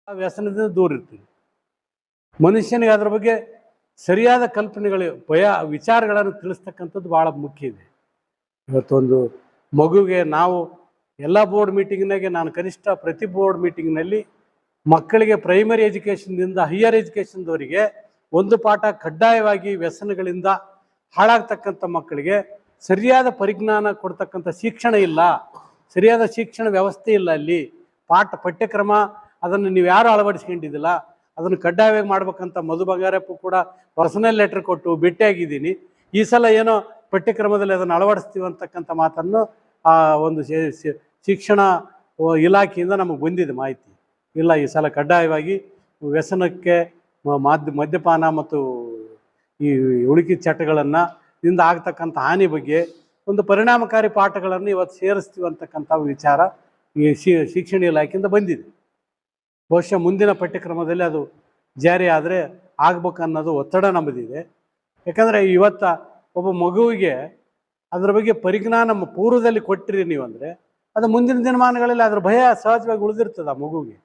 ಆ ವ್ಯಸನದಿಂದ ದೂರ ಇರ್ತೀವಿ. ಮನುಷ್ಯನಿಗೆ ಅದ್ರ ಬಗ್ಗೆ ಸರಿಯಾದ ಕಲ್ಪನೆಗಳು, ಭಯ, ವಿಚಾರಗಳನ್ನು ತಿಳಿಸ್ತಕ್ಕಂಥದ್ದು ಭಾಳ ಮುಖ್ಯ ಇದೆ. ಇವತ್ತೊಂದು ಮಗುವಿಗೆ ನಾವು ಎಲ್ಲ ಬೋರ್ಡ್ ಮೀಟಿಂಗ್ನಾಗೆ, ನಾನು ಕನಿಷ್ಠ ಪ್ರತಿ ಬೋರ್ಡ್ ಮೀಟಿಂಗ್ನಲ್ಲಿ ಮಕ್ಕಳಿಗೆ ಪ್ರೈಮರಿ ಎಜುಕೇಷನ್ನಿಂದ ಹೈಯರ್ ಎಜುಕೇಷನ್ದವರಿಗೆ ಒಂದು ಪಾಠ ಕಡ್ಡಾಯವಾಗಿ ವ್ಯಸನಗಳಿಂದ ಹಾಳಾಗ್ತಕ್ಕಂಥ ಮಕ್ಕಳಿಗೆ ಸರಿಯಾದ ಪರಿಜ್ಞಾನ ಕೊಡ್ತಕ್ಕಂಥ ಶಿಕ್ಷಣ ಇಲ್ಲ, ಸರಿಯಾದ ಶಿಕ್ಷಣ ವ್ಯವಸ್ಥೆ ಇಲ್ಲ. ಅಲ್ಲಿ ಪಠ್ಯಕ್ರಮ ಅದನ್ನು ನೀವು ಯಾರು ಅಳವಡಿಸ್ಕೊಂಡಿದ್ದಿಲ್ಲ, ಅದನ್ನು ಕಡ್ಡಾಯವಾಗಿ ಮಾಡ್ಬೇಕಂತ ಮಧು ಬಂಗಾರಪ್ಪ ಕೂಡ ಪರ್ಸನಲ್ ಲೆಟರ್ ಕೊಟ್ಟು ಭೇಟಿಯಾಗಿದ್ದೀನಿ. ಈ ಸಲ ಏನೋ ಪಠ್ಯಕ್ರಮದಲ್ಲಿ ಅದನ್ನು ಅಳವಡಿಸ್ತೀವಿ ಅಂತಕ್ಕಂಥ ಮಾತನ್ನು ಆ ಒಂದು ಶಿಕ್ಷಣ ಇಲಾಖೆಯಿಂದ ನಮಗೆ ಬಂದಿದೆ ಮಾಹಿತಿ. ಇಲ್ಲ, ಈ ಸಲ ಕಡ್ಡಾಯವಾಗಿ ವ್ಯಸನಕ್ಕೆ ಮದ್ಯಪಾನ ಮತ್ತು ಈ ಉಳುಕಿದ ಚಟಗಳನ್ನು ಇಂದ ಆಗ್ತಕ್ಕಂಥ ಹಾನಿ ಬಗ್ಗೆ ಒಂದು ಪರಿಣಾಮಕಾರಿ ಪಾಠಗಳನ್ನು ಇವತ್ತು ಸೇರಿಸ್ತೀವಿ ಅಂತಕ್ಕಂಥ ವಿಚಾರ ಈ ಶಿಕ್ಷಣ ಇಲಾಖೆಯಿಂದ ಬಂದಿದೆ. ಬಹುಶಃ ಮುಂದಿನ ಪಠ್ಯಕ್ರಮದಲ್ಲಿ ಅದು ಜಾರಿ ಆದರೆ ಆಗ್ಬೇಕನ್ನೋದು ಒತ್ತಡ ನಮ್ಮದಿದೆ. ಯಾಕಂದರೆ ಇವತ್ತು ಒಬ್ಬ ಮಗುವಿಗೆ ಅದರ ಬಗ್ಗೆ ಪರಿಜ್ಞಾನ ಪೂರ್ವದಲ್ಲಿ ಕೊಟ್ಟಿರಿ ನೀವಂದರೆ ಅದು ಮುಂದಿನ ದಿನಮಾನಗಳಲ್ಲಿ ಅದ್ರ ಭಯ ಸಹಜವಾಗಿ ಉಳಿದಿರ್ತದೆ ಆ ಮಗುವಿಗೆ.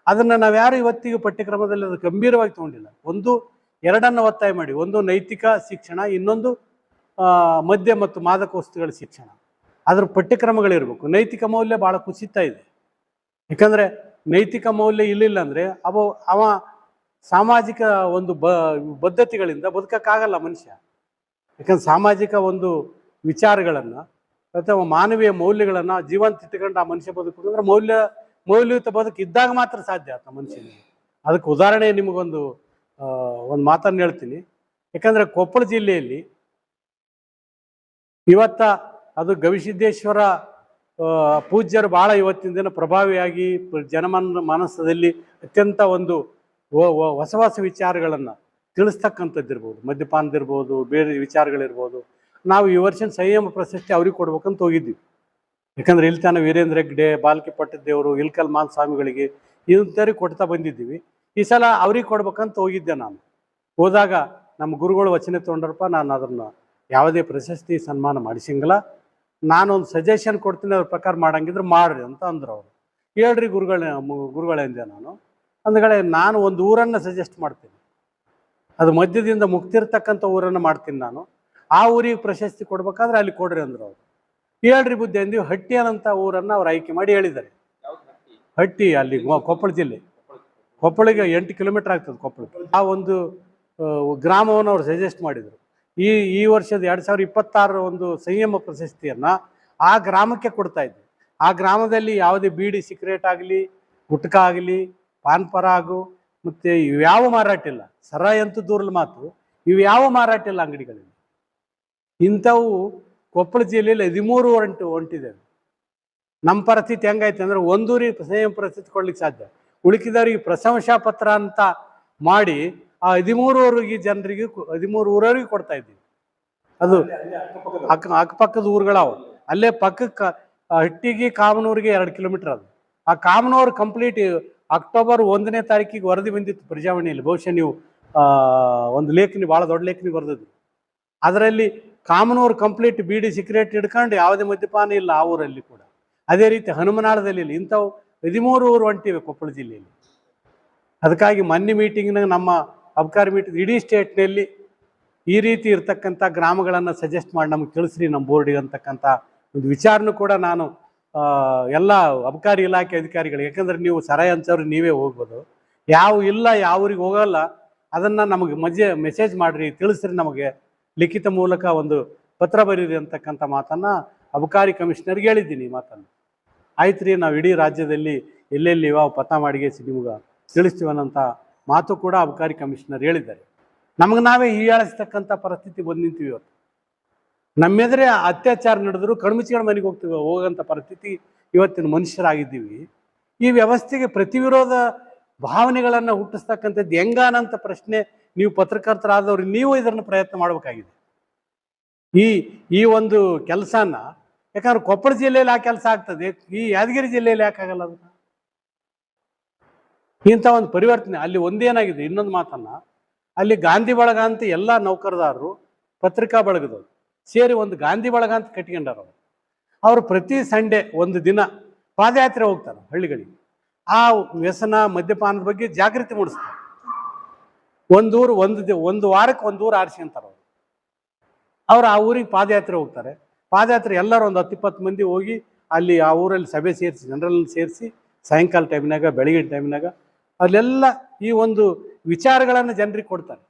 ಅದನ್ನು ನಾವು ಯಾರು ಇವತ್ತಿಗೆ ಪಠ್ಯಕ್ರಮದಲ್ಲಿ ಅದು ಗಂಭೀರವಾಗಿ ತೊಗೊಂಡಿಲ್ಲ. ಒಂದು ಎರಡನ್ನು ಒತ್ತಾಯ ಮಾಡಿ, ಒಂದು ನೈತಿಕ ಶಿಕ್ಷಣ, ಇನ್ನೊಂದು ಮದ್ಯ ಮತ್ತು ಮಾದಕ ವಸ್ತುಗಳ ಶಿಕ್ಷಣ. ಅದ್ರ ಪಠ್ಯಕ್ರಮಗಳಿರಬೇಕು. ನೈತಿಕ ಮೌಲ್ಯ ಭಾಳ ಕುಸಿತ ಇದೆ. ಯಾಕಂದರೆ ನೈತಿಕ ಮೌಲ್ಯ ಇಲ್ಲಿಲ್ಲ ಅಂದರೆ ಅವ ಸಾಮಾಜಿಕ ಒಂದು ಬದ್ಧತೆಗಳಿಂದ ಬದುಕಕ್ಕಾಗಲ್ಲ ಮನುಷ್ಯ. ಯಾಕಂದ್ರೆ ಸಾಮಾಜಿಕ ಒಂದು ವಿಚಾರಗಳನ್ನು ಅಥವಾ ಮಾನವೀಯ ಮೌಲ್ಯಗಳನ್ನು ಜೀವಂತ ಇಟ್ಟುಕೊಂಡು ಆ ಮನುಷ್ಯ ಬದುಕುದಂದ್ರೆ ಮೌಲ್ಯಯುತ ಬದುಕು ಇದ್ದಾಗ ಮಾತ್ರ ಸಾಧ್ಯ ಆತ ಮನುಷ್ಯನಿಗೆ. ಅದಕ್ಕೆ ಉದಾಹರಣೆ ನಿಮಗೊಂದು ಮಾತನ್ನು ಹೇಳ್ತೀನಿ. ಯಾಕಂದರೆ ಕೊಪ್ಪಳ ಜಿಲ್ಲೆಯಲ್ಲಿ ಇವತ್ತ ಅದು ಗವಿಸಿದ್ದೇಶ್ವರ ಪೂಜ್ಯರು ಭಾಳ ಇವತ್ತಿನ ದಿನ ಪ್ರಭಾವಿಯಾಗಿ ಜನಮಾನಸದಲ್ಲಿ ಅತ್ಯಂತ ಒಂದು ಹೊಸ ಹೊಸ ವಿಚಾರಗಳನ್ನು ತಿಳಿಸ್ತಕ್ಕಂಥದ್ದಿರ್ಬೋದು, ಮದ್ಯಪಾನದಿರ್ಬೋದು, ಬೇರೆ ವಿಚಾರಗಳಿರ್ಬೋದು. ನಾವು ಈ ವರ್ಷದ ಸಂಯಮ ಪ್ರಶಸ್ತಿ ಅವ್ರಿಗೆ ಕೊಡ್ಬೇಕಂತ ಹೋಗಿದ್ದೀವಿ. ಯಾಕಂದರೆ ಇಲ್ಲಿ ತಾನ ವೀರೇಂದ್ರ ಹೆಗ್ಡೆ, ಬಾಲ್ಕಿ ಪಟ್ಟದೇವರು, ಇಲ್ಕಲ್ ಮಾನ್ ಸ್ವಾಮಿಗಳಿಗೆ ಇಂಥವ್ರಿಗೆ ಕೊಡ್ತಾ ಬಂದಿದ್ದೀವಿ. ಈ ಸಲ ಅವ್ರಿಗೆ ಕೊಡ್ಬೇಕಂತ ಹೋಗಿದ್ದೆ. ನಾನು ಹೋದಾಗ ನಮ್ಮ ಗುರುಗಳು ವಚನೆ ತೊಗೊಂಡ್ರಪ್ಪ, ನಾನು ಅದನ್ನು ಯಾವುದೇ ಪ್ರಶಸ್ತಿ ಸನ್ಮಾನ ಮಾಡಿಸಂಗಿಲ್ಲ, ನಾನೊಂದು ಸಜೆಷನ್ ಕೊಡ್ತೀನಿ, ಅದ್ರ ಪ್ರಕಾರ ಮಾಡಂಗಿದ್ರೆ ಮಾಡ್ರಿ ಅಂತ ಅಂದರು ಅವರು. ಹೇಳ್ರಿ ಗುರುಗಳೇಂದೆ ನಾನು. ಅಂದಗಳೇ ನಾನು ಒಂದು ಊರನ್ನು ಸಜೆಸ್ಟ್ ಮಾಡ್ತೀನಿ, ಅದು ಮಧ್ಯದಿಂದ ಮುಕ್ತಿರ್ತಕ್ಕಂಥ ಊರನ್ನು ಮಾಡ್ತೀನಿ ನಾನು. ಆ ಊರಿಗೆ ಪ್ರಶಸ್ತಿ ಕೊಡ್ಬೇಕಾದ್ರೆ ಅಲ್ಲಿ ಕೊಡ್ರಿ ಅಂದರು ಅವರು. ಹೇಳ್ರಿ ಬುದ್ಧಿ ಅಂದಿವಿ. ಹಟ್ಟಿ ಅನ್ನಂಥ ಊರನ್ನು ಅವ್ರು ಆಯ್ಕೆ ಮಾಡಿ ಹೇಳಿದ್ದಾರೆ. ಹಟ್ಟಿ ಅಲ್ಲಿ ಕೊಪ್ಪಳ ಜಿಲ್ಲೆ, ಕೊಪ್ಪಳಿಗೆ 8 ಕಿಲೋಮೀಟರ್ ಆಗ್ತದೆ ಕೊಪ್ಪಳಕ್ಕೆ. ಆ ಒಂದು ಗ್ರಾಮವನ್ನು ಅವ್ರು ಸಜೆಸ್ಟ್ ಮಾಡಿದರು. ಈ ವರ್ಷದ 2026 ಒಂದು ಸಂಯಮ ಪ್ರಶಸ್ತಿಯನ್ನು ಆ ಗ್ರಾಮಕ್ಕೆ ಕೊಡ್ತಾ ಇದ್ವಿ. ಆ ಗ್ರಾಮದಲ್ಲಿ ಯಾವುದೇ ಬೀಡಿ ಸಿಗರೇಟ್ ಆಗಲಿ, ಗುಟ್ಕ ಆಗಲಿ, ಪಾನ್ಪರ ಆಗು ಮತ್ತು ಇವ್ಯಾವ ಮಾರಾಟ ಇಲ್ಲ. ಸರಾಯಿ ಅಂತೂ ದೂರದ ಮಾತು, ಇವು ಯಾವ ಮಾರಾಟ ಇಲ್ಲ ಅಂಗಡಿಗಳಲ್ಲಿ. ಇಂಥವು ಕೊಪ್ಪಳ ಜಿಲ್ಲೆಯಲ್ಲಿ 13 ಹೊಂಟಿದೆ. ನಮ್ಮ ಪರಿಸ್ಥಿತಿ ಹೆಂಗಾಯ್ತು ಅಂದರೆ, ಒಂದೂರಿಗೆ ಸಂಯಮ ಪ್ರಶಸ್ತಿ ಕೊಡ್ಲಿಕ್ಕೆ ಸಾಧ್ಯ, ಉಳುಕಿದವರಿಗೆ ಪ್ರಶಂಸಾ ಪತ್ರ ಅಂತ ಮಾಡಿ ಆ 13 ಜನರಿಗೆ 13 ಊರವರಿಗೆ ಕೊಡ್ತಾ ಇದ್ದೀವಿ. ಅದು ಅಕ್ಕಪಕ್ಕದ ಊರುಗಳವು. ಅಲ್ಲೇ ಪಕ್ಕಕ್ಕೆ ಹಟ್ಟಿಗೆ ಕಾಮನೂರಿಗೆ 2 ಕಿಲೋಮೀಟರ್ ಅದು. ಆ ಕಾಮನೂರು ಕಂಪ್ಲೀಟ್ ಅಕ್ಟೋಬರ್ 1ನೇ ತಾರೀಕಿಗೆ ವರದಿ ಬಂದಿತ್ತು ಪ್ರಜಾವಾಣಿಯಲ್ಲಿ. ಬಹುಶಃ ನೀವು ಒಂದು ಲೇಖನಿ, ಭಾಳ ದೊಡ್ಡ ಲೇಖನಿ ಬರೆದಿದ್ರು. ಅದರಲ್ಲಿ ಕಾಮನೂರು ಕಂಪ್ಲೀಟ್ ಬೀಡಿ ಸಿಗರೇಟ್ ಹಿಡ್ಕೊಂಡು ಯಾವುದೇ ಮದ್ಯಪಾನ ಇಲ್ಲ ಆ ಊರಲ್ಲಿ ಕೂಡ. ಅದೇ ರೀತಿ ಹನುಮನಾಳದಲ್ಲಿ ಇಲ್ಲ. ಇಂಥವು 13 ಊರು ಹೊಂಟಿವೆ ಕೊಪ್ಪಳ ಜಿಲ್ಲೆಯಲ್ಲಿ. ಅದಕ್ಕಾಗಿ ಮೊನ್ನೆ ಮೀಟಿಂಗ್ನಾಗ ನಮ್ಮ ಅಬಕಾರಿ ಮೀಟಿಂಗ್ ಇಡೀ ಸ್ಟೇಟ್ನಲ್ಲಿ ಈ ರೀತಿ ಇರ್ತಕ್ಕಂಥ ಗ್ರಾಮಗಳನ್ನು ಸಜೆಸ್ಟ್ ಮಾಡಿ ನಮಗೆ ತಿಳಿಸ್ರಿ ನಮ್ಮ ಬೋರ್ಡಿಗೆ ಅಂತಕ್ಕಂಥ ಒಂದು ವಿಚಾರನೂ ಕೂಡ ನಾನು ಎಲ್ಲ ಅಬಕಾರಿ ಇಲಾಖೆ ಅಧಿಕಾರಿಗಳು, ಯಾಕಂದರೆ ನೀವು ಸರಾಯಿ ಹಂಚೋರು ನೀವೇ ಹೋಗ್ಬೋದು, ಯಾವ ಇಲ್ಲ ಯಾವ ಊರಿಗೆ ಹೋಗಲ್ಲ, ಅದನ್ನು ನಮಗೆ ಮೆಸೇಜ್ ಮಾಡಿರಿ, ತಿಳಿಸ್ರಿ, ನಮಗೆ ಲಿಖಿತ ಮೂಲಕ ಒಂದು ಪತ್ರ ಬರೀರಿ ಅಂತಕ್ಕಂಥ ಮಾತನ್ನು ಅಬಕಾರಿ ಕಮಿಷನರ್ಗೆ ಹೇಳಿದ್ದೀನಿ. ಈ ಮಾತನ್ನು ಆಯ್ತು ರೀ, ನಾವು ಇಡೀ ರಾಜ್ಯದಲ್ಲಿ ಎಲ್ಲೆಲ್ಲಿ ಯಾವ ಪಥ ಮಾಡಿಗೆ ನಿಮ್ಗೆ ತಿಳಿಸ್ತೀವನ್ನಂಥ ಮಾತು ಕೂಡ ಅಬಕಾರಿ ಕಮಿಷನರ್ ಹೇಳಿದ್ದಾರೆ. ನಮಗೆ ನಾವೇ ಹೀಯಾಳಿಸ್ತಕ್ಕಂಥ ಪರಿಸ್ಥಿತಿ ಬಂದು ನಿಂತೀವಿ. ಇವತ್ತು ನಮ್ಮೆದುರೇ ಅತ್ಯಾಚಾರ ನಡೆದ್ರು ಕಣ್ಮುಚ್ಚಿಗಳ ಮನೆಗೆ ಹೋಗೋಂಥ ಪರಿಸ್ಥಿತಿ ಇವತ್ತಿನ ಮನುಷ್ಯರಾಗಿದ್ದೀವಿ. ಈ ವ್ಯವಸ್ಥೆಗೆ ಪ್ರತಿವಿರೋಧ ಭಾವನೆಗಳನ್ನು ಹುಟ್ಟಿಸ್ತಕ್ಕಂಥದ್ದು ಹೆಂಗಾನಂತ ಪ್ರಶ್ನೆ ನೀವು ಪತ್ರಕರ್ತರಾದವ್ರು ನೀವು ಇದನ್ನು ಪ್ರಯತ್ನ ಮಾಡಬೇಕಾಗಿದೆ. ಈ ಒಂದು ಕೆಲಸನ, ಯಾಕಂದ್ರೆ ಕೊಪ್ಪಳ ಜಿಲ್ಲೆಯಲ್ಲಿ ಆ ಕೆಲಸ ಆಗ್ತದೆ, ಈ ಯಾದಗಿರಿ ಜಿಲ್ಲೆಯಲ್ಲಿ ಯಾಕಾಗಲ್ಲ? ಅದನ್ನ ಇಂಥ ಒಂದು ಪರಿವರ್ತನೆ ಅಲ್ಲಿ ಒಂದೇನಾಗಿದೆ. ಇನ್ನೊಂದು ಮಾತನ್ನ, ಅಲ್ಲಿ ಗಾಂಧಿ ಬಳಗ ಅಂತ ಎಲ್ಲ ನೌಕರದಾರರು, ಪತ್ರಿಕಾ ಬಳಗದವರು ಸೇರಿ ಒಂದು ಗಾಂಧಿ ಬಳಗ ಅಂತ ಕಟ್ಕೊಂಡಾರ. ಅವರು ಪ್ರತಿ ಸಂಡೇ ಒಂದು ದಿನ ಪಾದಯಾತ್ರೆ ಹೋಗ್ತಾರೆ ಹಳ್ಳಿಗಳಿಗೆ. ಆ ವ್ಯಸನ ಮದ್ಯಪಾನದ ಬಗ್ಗೆ ಜಾಗೃತಿ ಮೂಡಿಸ್ತಾರೆ. ಒಂದು ವಾರಕ್ಕೆ ಒಂದು ಊರು ಆರಿಸ್ಕೊಂತಾರೆ ಅವ್ರು ಆ ಊರಿಗೆ ಪಾದಯಾತ್ರೆ ಹೋಗ್ತಾರೆ. ಪಾದಯಾತ್ರೆ ಎಲ್ಲರೂ ಒಂದು 10-20 ಮಂದಿ ಹೋಗಿ ಅಲ್ಲಿ ಆ ಊರಲ್ಲಿ ಸಭೆ ಸೇರಿಸಿ ಜನರನ್ನು ಸೇರಿಸಿ ಸಾಯಂಕಾಲ ಟೈಮ್ನಾಗ ಬೆಳಗಿನ ಟೈಮ್ನಾಗ ಅಲ್ಲೆಲ್ಲ ಈ ಒಂದು ವಿಚಾರಗಳನ್ನು ಜನರಿಗೆ ಕೊಡ್ತಾರೆ.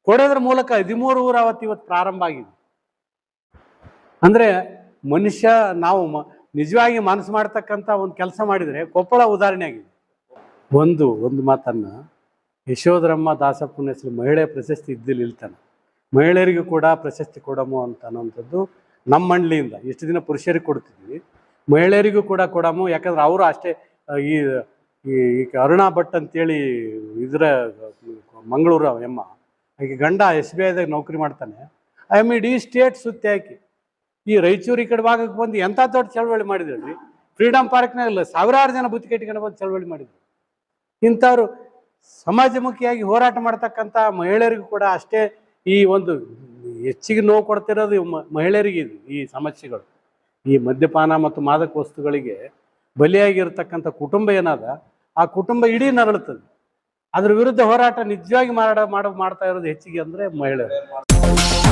ಕೊಡೋದ್ರ ಮೂಲಕ 13 ಊರು ಇವತ್ತು ಪ್ರಾರಂಭ ಆಗಿದೆ. ಅಂದರೆ ಮನುಷ್ಯ ನಾವು ನಿಜವಾಗಿ ಮನಸ್ಸು ಮಾಡ್ತಕ್ಕಂಥ ಒಂದು ಕೆಲಸ ಮಾಡಿದರೆ ಕೊಪ್ಪಳ ಉದಾಹರಣೆ ಆಗಿದೆ. ಒಂದು ಮಾತನ್ನು ಯಶೋಧರಮ್ಮ ದಾಸಪ್ಪನ ಹೆಸರು ಮಹಿಳೆ ಪ್ರಶಸ್ತಿ ಇದ್ದಿಲ್ಲ ಇಲ್ತಾನೆ, ಮಹಿಳೆಯರಿಗೂ ಕೂಡ ಪ್ರಶಸ್ತಿ ಕೊಡಮು ಅಂತ ಅನ್ನೋಂಥದ್ದು ನಮ್ಮ ಮಂಡಳಿಯಿಂದ ಎಷ್ಟು ದಿನ ಪುರುಷರಿಗೆ ಕೊಡ್ತಿದ್ವಿ, ಮಹಿಳೆಯರಿಗೂ ಕೂಡ ಕೊಡಮು. ಯಾಕಂದ್ರೆ ಅವರು ಅಷ್ಟೇ ಈ ಅರುಣಾ ಭಟ್ ಅಂತೇಳಿ ಇದರ ಮಂಗಳೂರು ಎಮ್ಮ ಆಕೆ ಗಂಡ SBIದಾಗ ನೌಕರಿ ಮಾಡ್ತಾನೆ. ಇಡೀ ಸ್ಟೇಟ್ ಸುತ್ತಿ ಹಾಕಿ ಈ ರಾಯಚೂರು ಈ ಕಡೆ ಭಾಗಕ್ಕೆ ಬಂದು ಎಂಥ ದೊಡ್ಡ ಚಳವಳಿ ಮಾಡಿದ್ರಿ. ಫ್ರೀಡಮ್ ಪಾರ್ಕ್ನಾಗಲ್ಲ ಸಾವಿರಾರು ಜನ ಬುತ್ತಿ ಕಟ್ಟಿಕೊಂಡು ಬಂದು ಚಳವಳಿ ಮಾಡಿದ್ರು. ಇಂಥವ್ರು ಸಮಾಜಮುಖಿಯಾಗಿ ಹೋರಾಟ ಮಾಡ್ತಕ್ಕಂಥ ಮಹಿಳೆಯರಿಗೂ ಕೂಡ ಅಷ್ಟೇ ಈ ಒಂದು ಹೆಚ್ಚಿಗೆ ನೋವು ಕೊಡ್ತಿರೋದು ಮಹಿಳೆಯರಿಗೆ ಇದು. ಈ ಸಮಸ್ಯೆಗಳು ಈ ಮದ್ಯಪಾನ ಮತ್ತು ಮಾದಕ ವಸ್ತುಗಳಿಗೆ ಬಲಿಯಾಗಿರ್ತಕ್ಕಂಥ ಕುಟುಂಬ ಏನಾದ ಆ ಕುಟುಂಬ ಇಡೀ ನರಳುತ್ತದೆ. ಅದ್ರ ವಿರುದ್ಧ ಹೋರಾಟ ನಿಜವಾಗಿ ಮಾಡ್ತಾ ಇರೋದು ಹೆಚ್ಚಿಗೆ ಅಂದರೆ ಮಹಿಳೆಯರು.